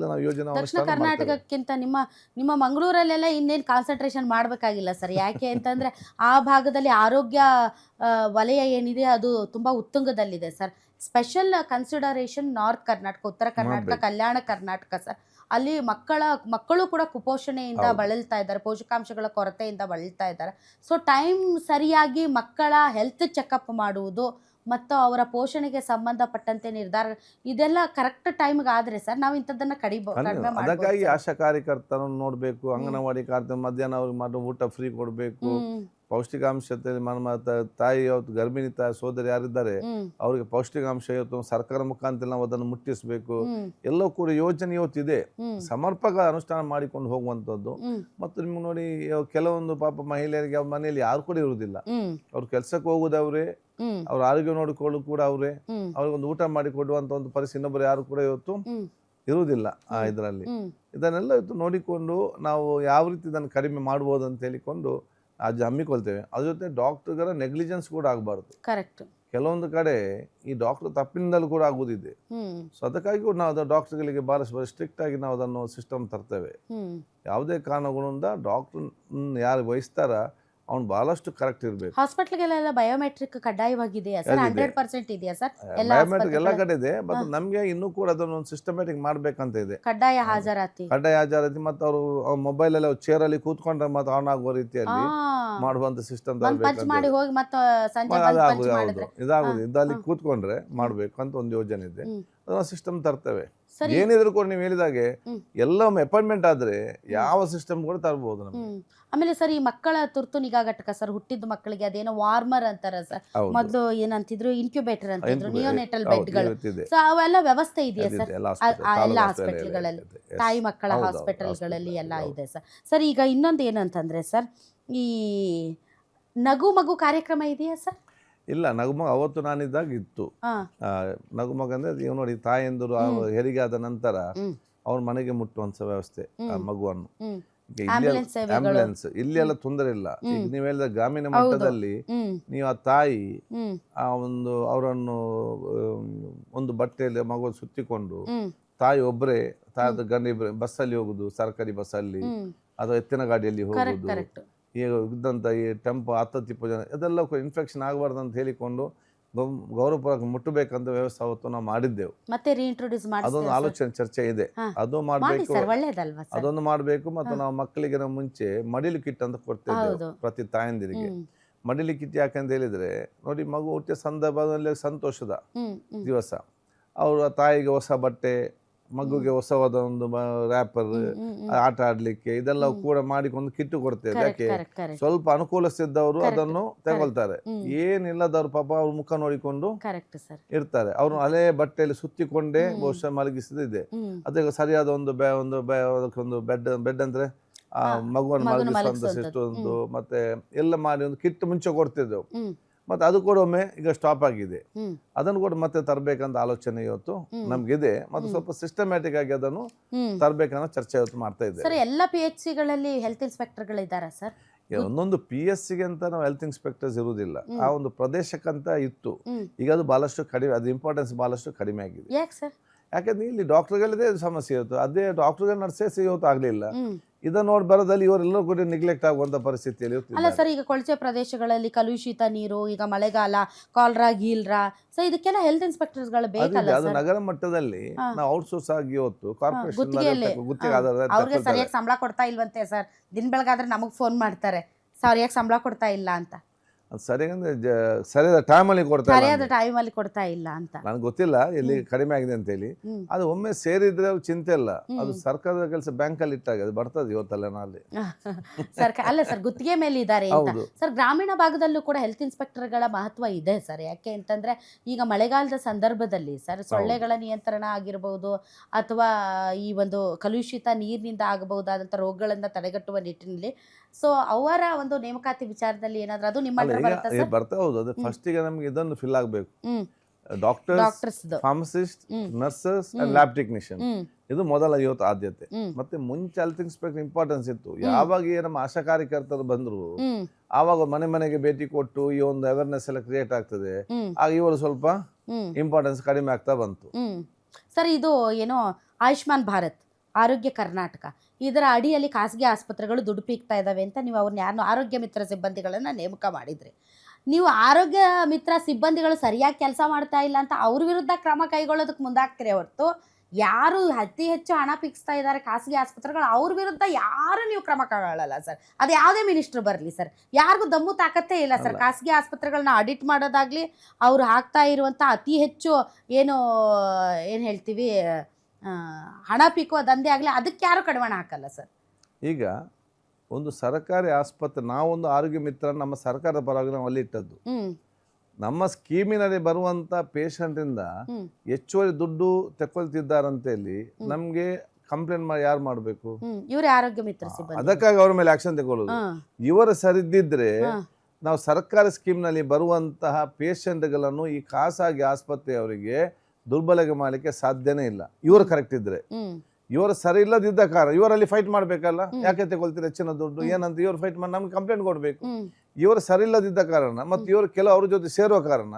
ಎಲ್ಲ ನಾವು ಯೋಜನೆ ದಕ್ಷಿಣ ಕರ್ನಾಟಕಕ್ಕಿಂತ ನಿಮ್ಮ ಮಂಗಳೂರಲ್ಲೆಲ್ಲ ಇನ್ನೇನು ಕಾನ್ಸಂಟ್ರೇಷನ್ ಮಾಡಬೇಕಾಗಿಲ್ಲ ಸರ್. ಯಾಕೆ ಅಂತಂದ್ರೆ ಆ ಭಾಗದಲ್ಲಿ ಆರೋಗ್ಯ ವಲಯ ಏನಿದೆ ಅದು ತುಂಬಾ ಉತ್ತುಂಗದಲ್ಲಿದೆ sir. Special consideration north Karnataka, ಉತ್ತರ ಕರ್ನಾಟಕ, ಕಲ್ಯಾಣ ಕರ್ನಾಟಕ ಸರ್. ಅಲ್ಲಿ ಮಕ್ಕಳು ಕೂಡ ಕುಪೋಷಣೆಯಿಂದ ಬಳಲ್ತಾ ಇದ್ದಾರೆ, ಪೋಷಕಾಂಶಗಳ ಕೊರತೆಯಿಂದ ಬಳಲ್ತಾ ಇದ್ದಾರೆ. ಸೊ ಟೈಮ್ ಸರಿಯಾಗಿ ಮಕ್ಕಳ ಹೆಲ್ತ್ ಚೆಕಪ್ ಮಾಡುವುದು ಮತ್ತು ಅವರ ಪೋಷಣೆಗೆ ಸಂಬಂಧಪಟ್ಟಂತೆ ನಿರ್ಧಾರ ಇದೆಲ್ಲ ಕರೆಕ್ಟ್ ಟೈಮ್ಗೆ ಆದರೆ ಸರ್ ನಾವು ಇಂಥದ್ದನ್ನು ಕಡಿಮೆ ಅದಕ್ಕಾಗಿ ಆಶಾ ಕಾರ್ಯಕರ್ತರನ್ನು ನೋಡಬೇಕು, ಅಂಗನವಾಡಿ ಕಾರ್ಯ ಮಧ್ಯಾಹ್ನ ಅವ್ರಿಗೆ ಮಾಡೋ ಊಟ ಫ್ರೀ ಕೊಡಬೇಕು, ಪೌಷ್ಟಿಕಾಂಶತೆ ತಾಯಿ ಇವತ್ತು ಗರ್ಭಿಣಿ ತಾಯಿ ಸೋದರಿ ಯಾರಿದ್ದಾರೆ ಅವರಿಗೆ ಪೌಷ್ಟಿಕಾಂಶ ಇವತ್ತು ಸರ್ಕಾರ ಮುಖಾಂತರ ನಾವು ಅದನ್ನು ಮುಟ್ಟಿಸಬೇಕು. ಎಲ್ಲವೂ ಕೂಡ ಯೋಜನೆ ಇವತ್ತಿದೆ, ಸಮರ್ಪಕ ಅನುಷ್ಠಾನ ಮಾಡಿಕೊಂಡು ಹೋಗುವಂಥದ್ದು. ಮತ್ತು ನಿಮ್ಗೆ ನೋಡಿ ಕೆಲವೊಂದು ಪಾಪ ಮಹಿಳೆಯರಿಗೆ ಅವ್ರ ಮನೆಯಲ್ಲಿ ಯಾರು ಕೂಡ ಇರುವುದಿಲ್ಲ, ಅವ್ರು ಕೆಲ್ಸಕ್ಕೆ ಹೋಗುದವ್ರೆ, ಅವ್ರ ಆರೋಗ್ಯ ನೋಡಿಕೊಳ್ಳು ಕೂಡ ಅವ್ರೆ, ಅವ್ರಿಗೊಂದು ಊಟ ಮಾಡಿ ಕೊಡುವಂತ ಒಂದು ಪರಿಸ್ಥಿತಿ ಇನ್ನೊಬ್ಬರು ಯಾರು ಕೂಡ ಇವತ್ತು ಇರುವುದಿಲ್ಲ ಆ ಇದರಲ್ಲಿ. ಇದನ್ನೆಲ್ಲ ಇವತ್ತು ನೋಡಿಕೊಂಡು ನಾವು ಯಾವ ರೀತಿ ಇದನ್ನು ಕಡಿಮೆ ಮಾಡ್ಬೋದು ಅಂತ ಹೇಳಿಕೊಂಡು ಹಮ್ಮಿಕೊಳ್ತೇವೆ. ಅದ್ರ ಜೊತೆ ಡಾಕ್ಟರ್ಗಳ ನೆಗ್ಲಿಜೆನ್ಸ್ ಕೂಡ ಆಗಬಾರ್ದು. ಕರೆಕ್ಟ್. ಕೆಲವೊಂದು ಕಡೆ ಈ ಡಾಕ್ಟರ್ ತಪ್ಪಿನಿಂದಲೂ ಕೂಡ ಆಗುವುದಿದೆ. ಸೊ ಅದಕ್ಕಾಗಿ ನಾವು ಅದು ಡಾಕ್ಟರ್ಗಳಿಗೆ ಬಹಳ ಸ್ಟ್ರಿಕ್ಟ್ ಆಗಿ ನಾವು ಅದನ್ನು ಸಿಸ್ಟಮ್ ತರ್ತೇವೆ. ಯಾವುದೇ ಕಾರಣಗಳಿಂದ ಡಾಕ್ಟರ್ ಯಾರು ವಹಿಸ್ತಾರ ಅವ್ನು ಬಹಳಷ್ಟು ಕರೆಕ್ಟ್ ಇರಬೇಕು. ಹಾಸ್ಪಿಟಲ್ಗೆಲ್ಲ ಬಯೋಮೆಟ್ರಿಕ್ ಕಡ್ಡಾಯವಾಗಿದೆಯಾ ಸರ್? 100% ಇದೆಯಾ ಸರ್? ಬಯೋಮೆಟ್ರಿಕ್ ಎಲ್ಲ ಕಡೆ ಇದೆ, ಬಟ್ ನಮಗೆ ಇನ್ನೂ ಕೂಡ ಅದನ್ನು ಸಿಸ್ಟಮ್ಯಾಟಿಕ್ ಮಾಡ್ಬೇಕಂತ ಇದೆ. ಕಡ್ಡಾಯ ಹಾಜರಾತಿ ಮತ್ತು ಅವರು ಮೊಬೈಲ್ ಅಲ್ಲಿ ಚೇರ್ ಅಲ್ಲಿ ಕೂತ್ಕೊಂಡ್ರೆ ಮತ್ತೆ ಆನ್ ಆಗುವ ರೀತಿಯಲ್ಲಿ ಮಾಡುವಂತ ಸಿಸ್ಟಮ್ ಇದಾಗುದು. ಇದಲ್ಲಿ ಕೂತ್ಕೊಂಡ್ರೆ ಮಾಡ್ಬೇಕು ಅಂತ ಒಂದು ಯೋಜನೆ ಇದೆ, ಅದನ್ನ ಸಿಸ್ಟಮ್ ತರ್ತೇವೆ. ಏನಿದ್ರು ಕೂಡ ನೀವು ಹೇಳಿದಾಗೆ ಎಲ್ಲ ಅಪಾಯಿಂಟ್ಮೆಂಟ್ ಆದ್ರೆ ಯಾವ ಸಿಸ್ಟಮ್ ಕೂಡ ತರಬಹುದು ನಮ್ಗೆ. ಆಮೇಲೆ ಸರ್ ಈ ಮಕ್ಕಳ ತುರ್ತು ನಿಗಾ ಘಟಕ ಸರ್, ಹುಟ್ಟಿದ ಮಕ್ಕಳಿಗೆ ಅದೇನೋ ವಾರ್ಮರ್ ಅಂತಾರ ಸರ್, ಮೊದಲು ಏನಂತಿದ್ರು ಇನ್ಕ್ಯುಬೇಟರ್ ಅಂತಿದ್ರು, ನಿಯೋನೆಟಲ್ ಬೆಡ್ಗಳು, ಸೊ ಅವೆಲ್ಲ ವ್ಯವಸ್ಥೆ ಇದೆಯಾ ಸರ್ ಎಲ್ಲ ಹಾಸ್ಪಿಟಲ್ಗಳಲ್ಲಿ, ತಾಯಿ ಮಕ್ಕಳ ಹಾಸ್ಪಿಟಲ್ಗಳಲ್ಲಿ ಎಲ್ಲ ಇದೆ ಸರ್. ಸರ್ ಈಗ ಇನ್ನೊಂದು ಏನಂತಂದ್ರೆ ಸರ್, ಈ ನಗು ಮಗು ಕಾರ್ಯಕ್ರಮ ಇದೆಯಾ ಸರ್? ಇಲ್ಲ, ನಗುಮಗ ಅವತ್ತು ನಾನಿದ್ದಾಗ ಇತ್ತು. ನಗುಮಗ ಅಂದ್ರೆ ನೀವು ನೋಡಿ ತಾಯಂದಿರು ಹೆರಿಗೆ ಆದ ನಂತರ ಅವ್ರ ಮನೆಗೆ ಮುಟ್ಟುವಂತ ವ್ಯವಸ್ಥೆ ಮಗುವನ್ನು, ಆಂಬ್ಯುಲೆನ್ಸ್ ಇಲ್ಲಿ ಎಲ್ಲ ತೊಂದರೆ ಇಲ್ಲ. ಈಗ ನೀವು ಹೇಳಿದ ಗ್ರಾಮೀಣ ಮಟ್ಟದಲ್ಲಿ ನೀವು ಆ ತಾಯಿ ಅವರನ್ನು ಒಂದು ಬಟ್ಟೆಯಲ್ಲಿ ಮಗು ಸುತ್ತಿಕೊಂಡು ತಾಯಿ ಒಬ್ಬರೇ ತಾಯದ ಗಂಡ ಇಬ್ಬರೇ ಬಸ್ಸಲ್ಲಿ ಹೋಗುದು, ಸರ್ಕಾರಿ ಬಸ್ಸಲ್ಲಿ ಅಥವಾ ಎತ್ತಿನ ಗಾಡಿಯಲ್ಲಿ ಹೋಗುದು, ಈಗ ಇದ್ದಂಥ ಈ ಟೆಂಪೋ 10-20 ಜನ ಇದೆಲ್ಲ ಇನ್ಫೆಕ್ಷನ್ ಆಗಬಾರ್ದು ಅಂತ ಹೇಳಿಕೊಂಡು ಗೌರವಪೂರ್ವಕ ಮುಟ್ಟಬೇಕಂತ ವ್ಯವಸ್ಥೆ ಅವತ್ತು ನಾವು ಮಾಡಿದ್ದೆವು. ಅದೊಂದು ಆಲೋಚನೆ ಚರ್ಚೆ ಇದೆ, ಅದು ಮಾಡಬೇಕು, ಅದೊಂದು ಮಾಡಬೇಕು. ಮತ್ತು ನಾವು ಮಕ್ಕಳಿಗೆ ನಾವು ಮುಂಚೆ ಮಡಿಲು ಕಿಟ್ ಅಂತ ಕೊಡ್ತಿದ್ದೇವೆ ಪ್ರತಿ ತಾಯಂದಿರಿಗೆ. ಮಡಿಲು ಕಿಟ್ ಯಾಕಂತ ಹೇಳಿದ್ರೆ ನೋಡಿ, ಮಗು ಹುಟ್ಟಿದ ಸಂದರ್ಭದಲ್ಲಿ ಸಂತೋಷದ ದಿವಸ ಅವರು ತಾಯಿಗೆ ಹೊಸ ಬಟ್ಟೆ, ಮಗುಗೆ ಹೊಸವಾದ ಒಂದು ರ್ಯಾಪರ್, ಆಟ ಆಡ್ಲಿಕ್ಕೆ ಇದೆಲ್ಲ ಕೂಡ ಮಾಡಿಕೊಂಡು ಕಿಟ್ಟು ಕೊಡ್ತೇವೆ. ಯಾಕೆ ಸ್ವಲ್ಪ ಅನುಕೂಲಿಸಿದ್ದವರು ಅದನ್ನು ತಗೊಳ್ತಾರೆ, ಏನಿಲ್ಲದವ್ರು ಪಾಪ ಅವ್ರ ಮುಖ ನೋಡಿಕೊಂಡು ಇರ್ತಾರೆ. ಅವ್ರು ಹಳೆ ಬಟ್ಟೆಯಲ್ಲಿ ಸುತ್ತಿಕೊಂಡೇ ಬಹುಶಃ ಮಲಗಿಸಿದೆ. ಅದಕ್ಕೆ ಸರಿಯಾದ ಒಂದು ಬೆಡ್ ಅಂದ್ರೆ ಆ ಮಗುವನ್ನು ಮಲಗಿಸುವಂತ ಒಂದು ಮತ್ತೆ ಎಲ್ಲ ಮಾಡಿ ಒಂದು ಕಿಟ್ ಮುಂಚೆ ಕೊಡ್ತಿದ್ದೆವು. ಮತ್ತೆ ಅದು ಕೂಡ ಒಮ್ಮೆ ಈಗ ಸ್ಟಾಪ್ ಆಗಿದೆ, ಅದನ್ನು ಕೂಡ ಮತ್ತೆ ತರಬೇಕಂತ ಆಲೋಚನೆ ಇವತ್ತು ನಮ್ಗಿದೆ. ಮತ್ತೆ ಸ್ವಲ್ಪ ಸಿಸ್ಟಮ್ಯಾಟಿಕ್ ಆಗಿ ಅದನ್ನು ತರಬೇಕನ್ನೋ ಚರ್ಚೆ ಇವತ್ತು ಮಾಡ್ತಾ ಇದ್ದೇವೆ. ಎಲ್ಲ PHC ಗಳಲ್ಲಿ ಹೆಲ್ತ್ ಇನ್ಸ್ಪೆಕ್ಟರ್ ಗಳಿದ್ದಾರೆ ಸರ್? ಒಂದೊಂದು PSC ಗೆ ಅಂತ ನಾವು ಹೆಲ್ತ್ ಇನ್ಸ್ಪೆಕ್ಟರ್ಸ್ ಇರುವುದಿಲ್ಲ, ಆ ಒಂದು ಪ್ರದೇಶಕ್ಕಂತ ಇತ್ತು. ಈಗ ಅದು ಬಹಳಷ್ಟು ಕಡಿಮೆ, ಅದು ಇಂಪಾರ್ಟೆನ್ಸ್ ಬಹಳಷ್ಟು ಕಡಿಮೆ ಆಗಿದೆ. ಯಾಕಂದ್ರೆ ಇಲ್ಲಿ ಡಾಕ್ಟರ್ಗಳಿದೆ ಸಮಸ್ಯೆ ಇತ್ತು, ಅದೇ ಡಾಕ್ಟರ್ಗಳು ನರ್ಸಸ್ ಇವತ್ತು ಆಗ್ಲಿಲ್ಲ. ಇದನ್ನ ನೋಡಿ ಬರೋದಲ್ಲಿ ಇವರೆಲ್ಲರೂ ಕೂಡ ನೆಗ್ಲೆಕ್ಟ್ ಆಗುವಂತ ಪರಿಸ್ಥಿತಿಯಲ್ಲಿ ಅಲ್ಲ ಸರ್. ಈಗ ಕೊಳಚೆ ಪ್ರದೇಶಗಳಲ್ಲಿ ಕಲುಷಿತ ನೀರು, ಈಗ ಮಳೆಗಾಲ, ಕಾಲ್ರಾ ಗೀಲ್ರಾ, ಸೊ ಇದಕ್ಕೆಲ್ಲ ಹೆಲ್ತ್ ಇನ್ಸ್ಪೆಕ್ಟರ್ಸ್ ಗಳು ಬೇಕಲ್ಲ. ಅದು ನಗರ ಮಟ್ಟದಲ್ಲಿ ನಾವು ಔಟ್ಸೋರ್ಸ್ ಆಗಿ ಇವತ್ತು ಕಾರ್ಪೊರೇಷನ್ ಅವ್ರಿಗೆ ಸರಿಯಾಗಿ ಸಂಬಳ ಕೊಡ್ತಾ ಇಲ್ವಂತೆ ಸರ್. ದಿನ ಬೆಳಗಾದ್ರೆ ನಮಗ್ ಫೋನ್ ಮಾಡ್ತಾರೆ, ಸರಿಯಾಗಿ ಸಂಬಳ ಕೊಡ್ತಾ ಇಲ್ಲ ಅಂತ. ಸರಿಯಾದ ಟೈಮಲ್ಲಿ ಕೊಡ್ತಾ ಇಲ್ಲ ಅಂತ ನನಗೆ ಗೊತ್ತಿಲ್ಲ ಎಲ್ಲಿ ಕಡಿಮೆ ಆಗಿದೆ ಅಂತ ಹೇಳಿ. ಅದು ಒಮ್ಮೆ ಸೇರಿದ್ರೆ ಚಿಂತೆ ಇಲ್ಲ, ಅದು ಸರ್ಕಾರದ ಕೆಲಸ ಬ್ಯಾಂಕಲ್ಲಿ ಇಟ್ಟಾಗ ಅದು ಬರ್ತದೆ ಇವತ್ತಲ್ಲ ನಾಳೆ. ಅಲ್ಲ ಸರ್, ಗುತ್ತಿಗೆ ಮೇಲೆ ಇದ್ದಾರೆ ಸರ್. ಗ್ರಾಮೀಣ ಭಾಗದಲ್ಲೂ ಕೂಡ ಹೆಲ್ತ್ ಇನ್ಸ್ಪೆಕ್ಟರ್ಗಳ ಮಹತ್ವ ಇದೆ ಸರ್. ಯಾಕೆ ಅಂತಂದ್ರೆ ಈಗ ಮಳೆಗಾಲದ ಸಂದರ್ಭದಲ್ಲಿ ಸರ್ ಸೊಳ್ಳೆಗಳ ನಿಯಂತ್ರಣ ಆಗಿರಬಹುದು, ಅಥವಾ ಈ ಒಂದು ಕಲುಷಿತ ನೀರಿನಿಂದ ಆಗಬಹುದಾದಂಥ ರೋಗಗಳನ್ನ ತಡೆಗಟ್ಟುವ ನಿಟ್ಟಿನಲ್ಲಿ ಸೊ ಅವರ ಒಂದು ನೇಮಕಾತಿ ವಿಚಾರದಲ್ಲಿ ಏನಾದ್ರೂ ಅದು ನಿಮ್ಮ ಬರ್ತಾ ಹೌದು. ಅದು ಫಸ್ಟ್ ಗೆ ನಮ್ಗೆ ಇದನ್ನು ಫಿಲ್ ಆಗಬೇಕು. Doctors, pharmacist, nurses and lab technician, ಇದು ಮೊದಲ ಇವತ್ತು ಆದ್ಯತೆ. ಮತ್ತೆ ಮುಂಚೆ ಹೆಲ್ತ್ ಇನ್ಸ್ಪೆಕ್ಟರ್ ಇಂಪಾರ್ಟೆನ್ಸ್ ಇತ್ತು. ಯಾವಾಗ ನಮ್ಮ ಆಶಾ ಕಾರ್ಯಕರ್ತರು ಬಂದ್ರು ಆವಾಗ ಮನೆ ಮನೆಗೆ ಭೇಟಿ ಕೊಟ್ಟು ಈ ಒಂದು ಅವೇರ್ನೆಸ್ ಎಲ್ಲ ಕ್ರಿಯೇಟ್ ಆಗ್ತದೆ. ಆಗ ಇವರು ಸ್ವಲ್ಪ ಇಂಪಾರ್ಟೆನ್ಸ್ ಕಡಿಮೆ ಆಗ್ತಾ ಬಂತು ಸರ್. ಇದು ಏನೋ ಆಯುಷ್ಮಾನ್ ಭಾರತ್ ಆರೋಗ್ಯ ಕರ್ನಾಟಕ ಇದರ ಅಡಿಯಲ್ಲಿ ಖಾಸಗಿ ಆಸ್ಪತ್ರೆಗಳು ದುಡ್ಡು ಪೀಕ್ತಾ ಇದ್ದಾವೆ ಅಂತ ನೀವು ಅವ್ರನ್ನ ಯಾರನ್ನೋ ಆರೋಗ್ಯ ಮಿತ್ರ ಸಿಬ್ಬಂದಿಗಳನ್ನು ನೇಮಕ ಮಾಡಿದ್ರಿ. ನೀವು ಆರೋಗ್ಯ ಮಿತ್ರ ಸಿಬ್ಬಂದಿಗಳು ಸರಿಯಾಗಿ ಕೆಲಸ ಮಾಡ್ತಾ ಇಲ್ಲ ಅಂತ ಅವ್ರ ವಿರುದ್ಧ ಕ್ರಮ ಕೈಗೊಳ್ಳೋದಕ್ಕೆ ಮುಂದಾಗ್ತೀರಿ ಹೊರತು ಯಾರು ಅತಿ ಹೆಚ್ಚು ಹಣ ಪಿಕ್ಸ್ತಾ ಇದ್ದಾರೆ ಖಾಸಗಿ ಆಸ್ಪತ್ರೆಗಳು ಅವ್ರ ವಿರುದ್ಧ ಯಾರು ನೀವು ಕ್ರಮ ಕೈಗೊಳ್ಳಲ್ಲ ಸರ್. ಅದು ಯಾವುದೇ ಮಿನಿಸ್ಟ್ರು ಬರಲಿ ಸರ್, ಯಾರಿಗೂ ದಮ್ಮು ತಾಕತ್ತೇ ಇಲ್ಲ ಸರ್. ಖಾಸಗಿ ಆಸ್ಪತ್ರೆಗಳನ್ನ ಆಡಿಟ್ ಮಾಡೋದಾಗ್ಲಿ, ಅವ್ರು ಹಾಕ್ತಾ ಇರುವಂಥ ಅತಿ ಹೆಚ್ಚು ಏನು ಹೇಳ್ತೀವಿ ಹಣ ಪೀಕುವ ದಂಧೆ ಆಗಲಿ, ಅದಕ್ಕೆ ಯಾರು ಕಡಿವಾಣ ಹಾಕಲ್ಲ ಸರ್. ಈಗ ಒಂದು ಸರ್ಕಾರಿ ಆಸ್ಪತ್ರೆ, ನಾವೊಂದು ಆರೋಗ್ಯ ಮಿತ್ರ ನಮ್ಮ ಸರ್ಕಾರದ ಪರವಾಗಿ ನಾವು ಅಲ್ಲಿ ಇಟ್ಟದ್ದು. ನಮ್ಮ ಸ್ಕೀಮಿನಲ್ಲಿ ಬರುವಂತ ಪೇಷಂಟಿಂದ ಹೆಚ್ಚುವರಿ ದುಡ್ಡು ತಗೊಳ್ತಿದ್ದಾರಂತೇಳಿ ನಮ್ಗೆ ಕಂಪ್ಲೇಂಟ್ ಮಾಡಿ ಯಾರು ಮಾಡಬೇಕು? ಇವರೇ ಆರೋಗ್ಯ ಮಿತ್ರ ಸಿಬ್ಬಂದಿ. ಅದಕ್ಕಾಗಿ ಅವ್ರ ಮೇಲೆ ಆಕ್ಷನ್ ತಗೊಳ್ಳೋದು. ಇವರು ಸರಿದ್ದಿದ್ರೆ ನಾವು ಸರ್ಕಾರಿ ಸ್ಕೀಮ್ನಲ್ಲಿ ಬರುವಂತಹ ಪೇಷಂಟ್ಗಳನ್ನು ಈ ಖಾಸಗಿ ಆಸ್ಪತ್ರೆಯವರಿಗೆ ದುರ್ಬಳಕೆ ಮಾಡಲಿಕ್ಕೆ ಸಾಧ್ಯನೇ ಇಲ್ಲ. ಇವರು ಕರೆಕ್ಟ್ ಇದ್ರೆ. ಇವರು ಸರಿ ಇಲ್ಲದಿದ್ದ ಕಾರಣ ಇವರಲ್ಲಿ ಫೈಟ್ ಮಾಡ್ಬೇಕಲ್ಲ, ಯಾಕೆ ತಗೊಳ್ತೀರಿ ಹೆಚ್ಚಿನ ದುಡ್ಡು ಏನಂತ ಇವರು ಫೈಟ್ ಮಾಡಿ ನಮ್ಗೆ ಕಂಪ್ಲೇಂಟ್ ಕೊಡ್ಬೇಕು. ಇವರು ಸರಿ ಇಲ್ಲದಿದ್ದ ಕಾರಣ ಮತ್ತು ಇವರು ಕೆಲವು ಅವ್ರ ಜೊತೆ ಸೇರುವ ಕಾರಣ